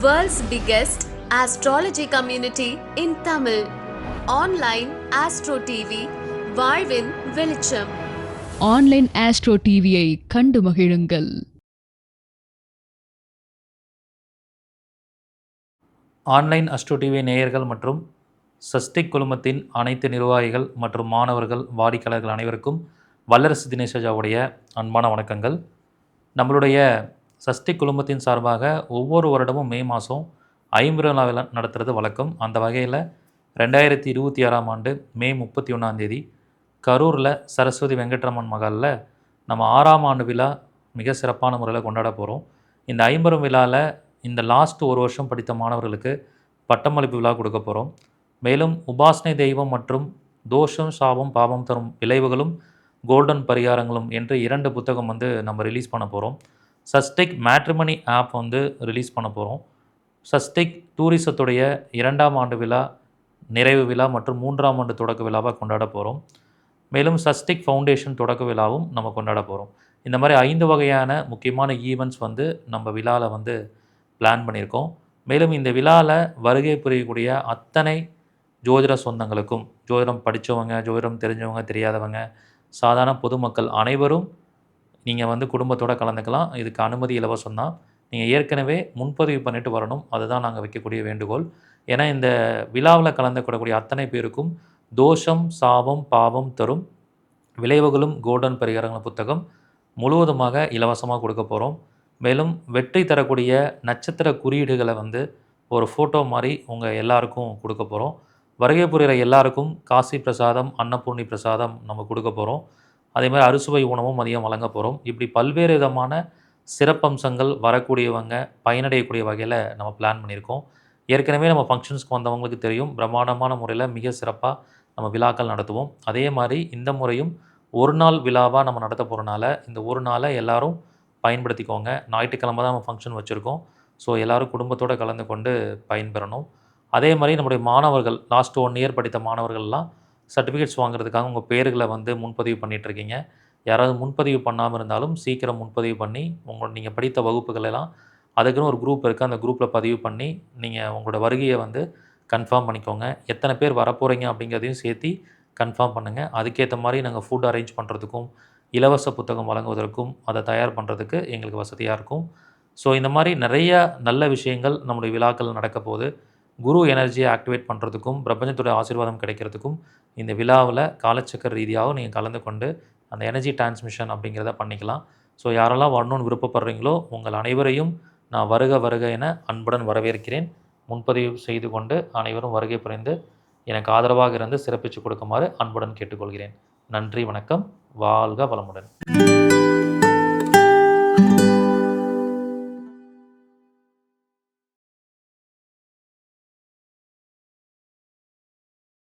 World's biggest astrology community in Tamil. Online Astro TV, வாழ்வின் வெளிச்சம். Online astro டிவியை கண்டு மகிழுங்கள். ஆன்லைன் அஸ்ட்ரோ டிவி நேயர்கள் மற்றும் சஸ்டிக் குழுமத்தின் அனைத்து நிர்வாகிகள் மற்றும் மாணவர்கள் வாடிக்கையாளர்கள் அனைவருக்கும் வல்லரசு தினேஷாவுடைய அன்பான வணக்கங்கள். நம்மளுடைய சஸ்டிக் குழுமத்தின் சார்பாக ஒவ்வொரு வருடமும் மே மாதம் ஐம்பது விழா நடத்துறது வழக்கம். அந்த வகையில் 2026ஆம் ஆண்டு மே 31ஆம் தேதி கரூரில் சரஸ்வதி வெங்கட்ரமன் மகாலில் நம்ம 6ஆம் ஆண்டு விழா மிக சிறப்பான முறையில் கொண்டாட போகிறோம். இந்த 50 விழாவில் இந்த லாஸ்ட் ஒரு வருஷம் படித்த மாணவர்களுக்கு பட்டமளிப்பு விழா கொடுக்க போகிறோம். மேலும் உபாசனை தெய்வம் மற்றும் தோஷம் சாபம் பாவம் தரும் விளைவுகளும் கோல்டன் பரிகாரங்களும் என்று 2 புத்தகம் நம்ம ரிலீஸ் பண்ண போகிறோம். சஸ்டிக் மேட்ரிமனி ஆப் ரிலீஸ் பண்ண போகிறோம். சஸ்டிக் டூரிசத்துடைய 2ஆம் ஆண்டு விழா நிறைவு விழா மற்றும் 3ஆம் ஆண்டு தொடக்க விழாவாக கொண்டாட போகிறோம். மேலும் சஸ்டிக் ஃபவுண்டேஷன் தொடக்க விழாவும் நம்ம கொண்டாட போகிறோம். இந்த மாதிரி 5 வகையான முக்கியமான ஈவெண்ட்ஸ் நம்ம விழாவில் பிளான் பண்ணியிருக்கோம். மேலும் இந்த விழாவில் வருகை புரியக்கூடிய அத்தனை ஜோதிட சொந்தங்களுக்கும், ஜோதிடம் படித்தவங்க, ஜோதிடம் தெரிஞ்சவங்க, தெரியாதவங்க, சாதாரண பொதுமக்கள் அனைவரும் நீங்கள் குடும்பத்தோடு கலந்துக்கலாம். இதுக்கு அனுமதி இலவசம் தான். நீங்கள் ஏற்கனவே முன்பதிவு பண்ணிட்டு வரணும். அதுதான் நாங்கள் வைக்கக்கூடிய வேண்டுகோள். ஏன்னா இந்த விழாவில் கலந்துக்கூடக்கூடிய அத்தனை பேருக்கும் தோஷம் சாபம் பாவம் தரும் விளைவுகளும் கோல்டன் பரிகாரங்கள் புத்தகம் முழுவதுமாக இலவசமாக கொடுக்க போகிறோம். மேலும் வெற்றி தரக்கூடிய நட்சத்திர குறியீடுகளை ஒரு ஃபோட்டோ மாதிரி உங்கள் எல்லாருக்கும் கொடுக்க போகிறோம். வருகை புரிகிற எல்லாருக்கும் காசி பிரசாதம், அன்னபூர்ணி பிரசாதம் நம்ம கொடுக்க போகிறோம். அதே மாதிரி அறுசுவை உணவும் மதியம் வழங்க போகிறோம். இப்படி பல்வேறு விதமான சிறப்பம்சங்கள் வரக்கூடியவங்க பயனடையக்கூடிய வகையில் நம்ம பிளான் பண்ணியிருக்கோம். ஏற்கனவே நம்ம ஃபங்க்ஷன்ஸ்க்கு வந்தவங்களுக்கு தெரியும், பிரம்மாண்டமான முறையில் மிக சிறப்பாக நம்ம விழாக்கள் நடத்துவோம். அதே மாதிரி இந்த முறையும் ஒரு நாள் விழாவாக நம்ம நடத்த போகிறனால இந்த ஒரு நாளை எல்லோரும் பயன்படுத்திக்கோங்க. ஞாயிற்றுக்கிழமை தான் நம்ம ஃபங்க்ஷன் வச்சுருக்கோம். ஸோ எல்லோரும் குடும்பத்தோடு கலந்து கொண்டு பயன்பெறணும். அதே மாதிரி நம்முடைய மாணவர்கள் லாஸ்ட் 1 இயர் படித்த மாணவர்கள்லாம் சர்டிஃபிகேட்ஸ் வாங்குறதுக்காக உங்கள் பேர்களை முன்பதிவு பண்ணிகிட்ருக்கீங்க. யாராவது முன்பதிவு பண்ணாமல் இருந்தாலும் சீக்கிரம் முன்பதிவு பண்ணி நீங்கள் படித்த வகுப்புகளெல்லாம் அதுக்குன்னு ஒரு குரூப் இருக்குது. அந்த குரூப்பில் பதிவு பண்ணி நீங்கள் உங்களோட வருகையை கன்ஃபார்ம் பண்ணிக்கோங்க. எத்தனை பேர் வரப்போகிறீங்க அப்படிங்கிறதையும் சேர்த்து கன்ஃபார்ம் பண்ணுங்கள். அதுக்கேற்ற மாதிரி நாங்கள் ஃபுட் அரேஞ்ச் பண்ணுறதுக்கும் இலவச புத்தகம் வழங்குவதற்கும் அதை தயார் பண்ணுறதுக்கு எங்களுக்கு வசதியாக இருக்கும். ஸோ இந்த மாதிரி நிறைய நல்ல விஷயங்கள் நம்முடைய விழாக்கள் நடக்க போகுது. குரு எனர்ஜியை ஆக்டிவேட் பண்ணுறதுக்கும் பிரபஞ்சத்துடைய ஆசீர்வாதம் கிடைக்கிறதுக்கும் இந்த விழாவில் காலச்சக்கர ரீதியாகவும் நீங்கள் கலந்து கொண்டு அந்த எனர்ஜி டிரான்ஸ்மிஷன் அப்படிங்கிறத பண்ணிக்கலாம். ஸோ யாரெல்லாம் வரணும்னு விருப்பப்படுறீங்களோ உங்கள் அனைவரையும் நான் வருக வருக என அன்புடன் வரவேற்கிறேன். முன்பதிவு செய்து கொண்டு அனைவரும் வருகை புரிந்து எனக்கு ஆதரவாக இருந்து சிறப்பித்து கொடுக்குமாறு அன்புடன் கேட்டுக்கொள்கிறேன். நன்றி, வணக்கம், வாழ்க வளமுடன்.